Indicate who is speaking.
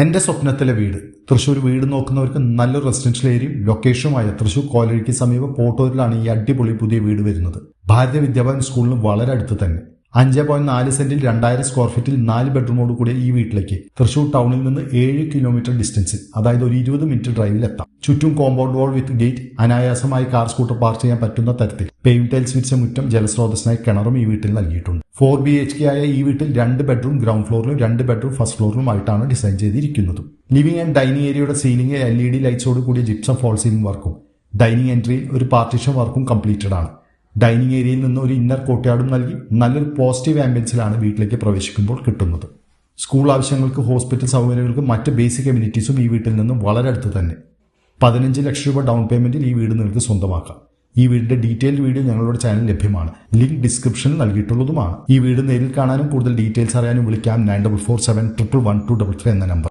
Speaker 1: എന്റെ സ്വപ്നത്തിലെ വീട്. തൃശ്ശൂർ വീട് നോക്കുന്നവർക്ക് നല്ലൊരു റെസിഡൻഷ്യൽ ഏരിയയും ലൊക്കേഷനുമായ തൃശ്ശൂർ കോലഴിക്ക് സമീപം പോട്ടൂരിലാണ് ഈ അടിപൊളി പുതിയ വീട് വരുന്നത്. ഭാരതീയ വിദ്യാഭവൻ സ്കൂളിന് വളരെ അടുത്ത് തന്നെ. 5.4 സെന്റിൽ 2000 സ്ക്വയർ ഫീറ്റിൽ 4 ബെഡ്റൂമോട് കൂടിയ ഈ വീട്ടിലേക്ക് തൃശ്ശൂർ ടൗണിൽ നിന്ന് 7 കിലോമീറ്റർ ഡിസ്റ്റൻസിൽ, അതായത് ഒരു 20 മിനിറ്റ് ഡ്രൈവിൽ എത്താം. ചുറ്റും കോമ്പൗണ്ട് വാൾ വിത്ത് ഗേറ്റ്, അനായാസമായി കാർ സ്കൂട്ടർ പാർക്ക് ചെയ്യാൻ പറ്റുന്ന തരത്തിൽ പേവിംഗ് ടൈൽസ് വിരിച്ച മുറ്റം, ജലസ്രോതസ്സിനായി കിണറും ഈ വീട്ടിൽ നൽകിയിട്ടുണ്ട്. 4 BHK ആയ ഈ വീട്ടിൽ 2 ബെഡ്റൂം ഗ്രൗണ്ട് ഫ്ലോറിലും 2 ബെഡ്റൂം ഫസ്റ്റ് ഫ്ലോറിലുമായിട്ടാണ് ഡിസൈൻ ചെയ്തിരിക്കുന്നത്. ലിവിംഗ് ആൻഡ് ഡൈനിങ് ഏരിയയുടെ സീലിംഗ് LED ലൈറ്റ്സോട് കൂടിയ ജിപ്സം ഫോൾ സീലിംഗ് വർക്കും ഡൈനിങ് എൻട്രിയിൽ ഒരു പാർട്ടീഷൻ വർക്കും കംപ്ലീറ്റഡ് ആണ്. ഡൈനിങ് ഏരിയയിൽ നിന്ന് ഒരു ഇന്നർ കോർട്ട്യാർഡും നൽകി നല്ലൊരു പോസിറ്റീവ് ആംബിയൻസിലാണ് വീട്ടിലേക്ക് പ്രവേശിക്കുമ്പോൾ കിട്ടുന്നത്. സ്കൂൾ ആവശ്യങ്ങൾക്ക്, ഹോസ്പിറ്റൽ സൗകര്യങ്ങൾക്ക്, മറ്റ് ബേസിക് എമ്യൂണിറ്റീസും ഈ വീട്ടിൽ നിന്നും വളരെ അടുത്ത് തന്നെ. 15 ലക്ഷം രൂപ ഡൗൺ പേയ്മെന്റിൽ ഈ വീട് നിങ്ങൾക്ക് സ്വന്തമാക്കാം. ഈ വീടിന്റെ ഡീറ്റെയിൽഡ് വീഡിയോ ഞങ്ങളുടെ ചാനൽ ലഭ്യമാണ്. ലിങ്ക് ഡിസ്ക്രിപ്ഷനിൽ നൽകിയിട്ടുള്ളതുമാണ്. ഈ വീട് നേരിൽ കാണാനും കൂടുതൽ ഡീറ്റെയിൽസ് അറിയാനും വിളിക്കാം 9447111233 എന്ന നമ്പർ.